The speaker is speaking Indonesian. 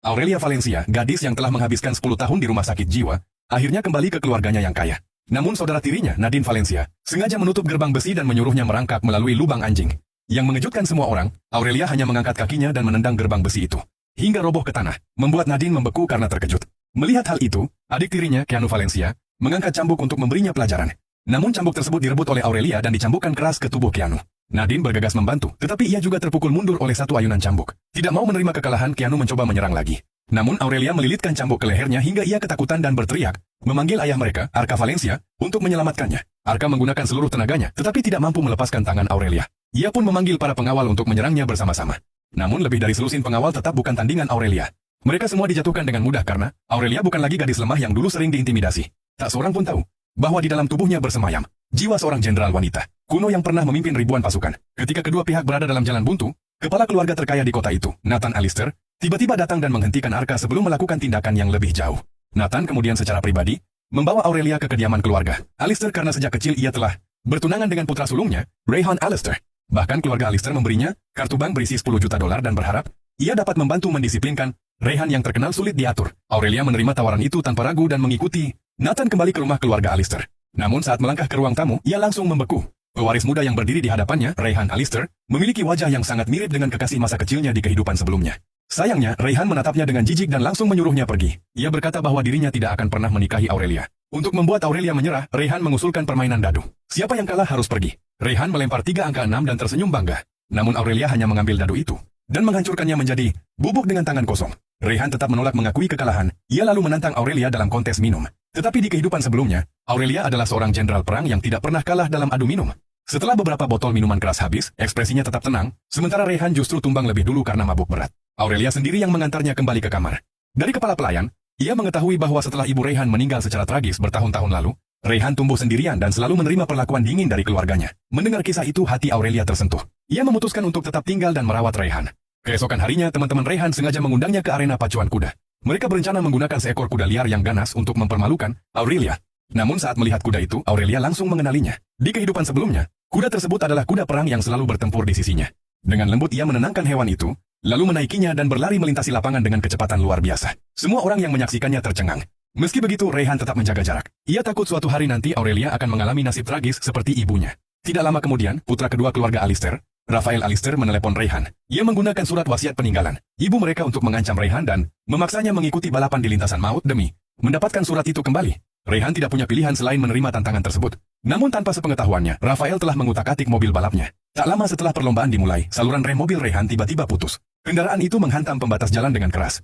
Aurelia Valencia, gadis yang telah menghabiskan 10 tahun di rumah sakit jiwa, akhirnya kembali ke keluarganya yang kaya. Namun saudara tirinya, Nadine Valencia, sengaja menutup gerbang besi dan menyuruhnya merangkak melalui lubang anjing. Yang mengejutkan semua orang, Aurelia hanya mengangkat kakinya dan menendang gerbang besi itu hingga roboh ke tanah, membuat Nadine membeku karena terkejut. Melihat hal itu, adik tirinya, Keanu Valencia, mengangkat cambuk untuk memberinya pelajaran. Namun cambuk tersebut direbut oleh Aurelia dan dicambukkan keras ke tubuh Keanu. Nadine bergegas membantu, tetapi ia juga terpukul mundur oleh satu ayunan cambuk. Tidak mau menerima kekalahan, Keanu mencoba menyerang lagi. Namun Aurelia melilitkan cambuk ke lehernya hingga ia ketakutan dan berteriak, memanggil ayah mereka, Arka Valencia, untuk menyelamatkannya. Arka menggunakan seluruh tenaganya, tetapi tidak mampu melepaskan tangan Aurelia. Ia pun memanggil para pengawal untuk menyerangnya bersama-sama. Namun lebih dari selusin pengawal tetap bukan tandingan Aurelia. Mereka semua dijatuhkan dengan mudah karena Aurelia bukan lagi gadis lemah yang dulu sering diintimidasi. Tak seorang pun tahu bahwa di dalam tubuhnya bersemayam jiwa seorang jenderal wanita kuno yang pernah memimpin ribuan pasukan. Ketika kedua pihak berada dalam jalan buntu, kepala keluarga terkaya di kota itu, Nathan Alistair, tiba-tiba datang dan menghentikan Arka sebelum melakukan tindakan yang lebih jauh. Nathan kemudian secara pribadi membawa Aurelia ke kediaman keluarga Alistair karena sejak kecil ia telah bertunangan dengan putra sulungnya, Rayhan Alistair. Bahkan keluarga Alistair memberinya kartu bank berisi $10 juta dan berharap ia dapat membantu mendisiplinkan Rayhan yang terkenal sulit diatur. Aurelia menerima tawaran itu tanpa ragu dan mengikuti Nathan kembali ke rumah keluarga Alistair. Namun saat melangkah ke ruang tamu, ia langsung membeku. Pewaris muda yang berdiri di hadapannya, Rayhan Alistair, memiliki wajah yang sangat mirip dengan kekasih masa kecilnya di kehidupan sebelumnya. Sayangnya, Rayhan menatapnya dengan jijik dan langsung menyuruhnya pergi. Ia berkata bahwa dirinya tidak akan pernah menikahi Aurelia. Untuk membuat Aurelia menyerah, Rayhan mengusulkan permainan dadu. Siapa yang kalah harus pergi. Rayhan melempar 3 angka 6 dan tersenyum bangga. Namun Aurelia hanya mengambil dadu itu dan menghancurkannya menjadi bubuk dengan tangan kosong. Rayhan tetap menolak mengakui kekalahan. Ia lalu menantang Aurelia dalam kontes minum. Tetapi di kehidupan sebelumnya, Aurelia adalah seorang jenderal perang yang tidak pernah kalah dalam adu minum. Setelah beberapa botol minuman keras habis, ekspresinya tetap tenang, sementara Rayhan justru tumbang lebih dulu karena mabuk berat. Aurelia sendiri yang mengantarnya kembali ke kamar. Dari kepala pelayan, ia mengetahui bahwa setelah ibu Rayhan meninggal secara tragis bertahun-tahun lalu, Rayhan tumbuh sendirian dan selalu menerima perlakuan dingin dari keluarganya. Mendengar kisah itu, hati Aurelia tersentuh. Ia memutuskan untuk tetap tinggal dan merawat Rayhan. Keesokan harinya, teman-teman Rayhan sengaja mengundangnya ke arena pacuan kuda. Mereka berencana menggunakan seekor kuda liar yang ganas untuk mempermalukan Aurelia. Namun saat melihat kuda itu, Aurelia langsung mengenalinya. Di kehidupan sebelumnya, kuda tersebut adalah kuda perang yang selalu bertempur di sisinya. Dengan lembut ia menenangkan hewan itu, lalu menaikinya dan berlari melintasi lapangan dengan kecepatan luar biasa. Semua orang yang menyaksikannya tercengang. Meski begitu, Rayhan tetap menjaga jarak. Ia takut suatu hari nanti Aurelia akan mengalami nasib tragis seperti ibunya. Tidak lama kemudian, putra kedua keluarga Alistair, Raphael Alistair, menelepon Rayhan. Ia menggunakan surat wasiat peninggalan ibu mereka untuk mengancam Rayhan dan memaksanya mengikuti balapan di lintasan maut demi mendapatkan surat itu kembali. Rayhan tidak punya pilihan selain menerima tantangan tersebut. Namun tanpa sepengetahuannya, Raphael telah mengutak-atik mobil balapnya. Tak lama setelah perlombaan dimulai, saluran rem mobil Rayhan tiba-tiba putus. Kendaraan itu menghantam pembatas jalan dengan keras.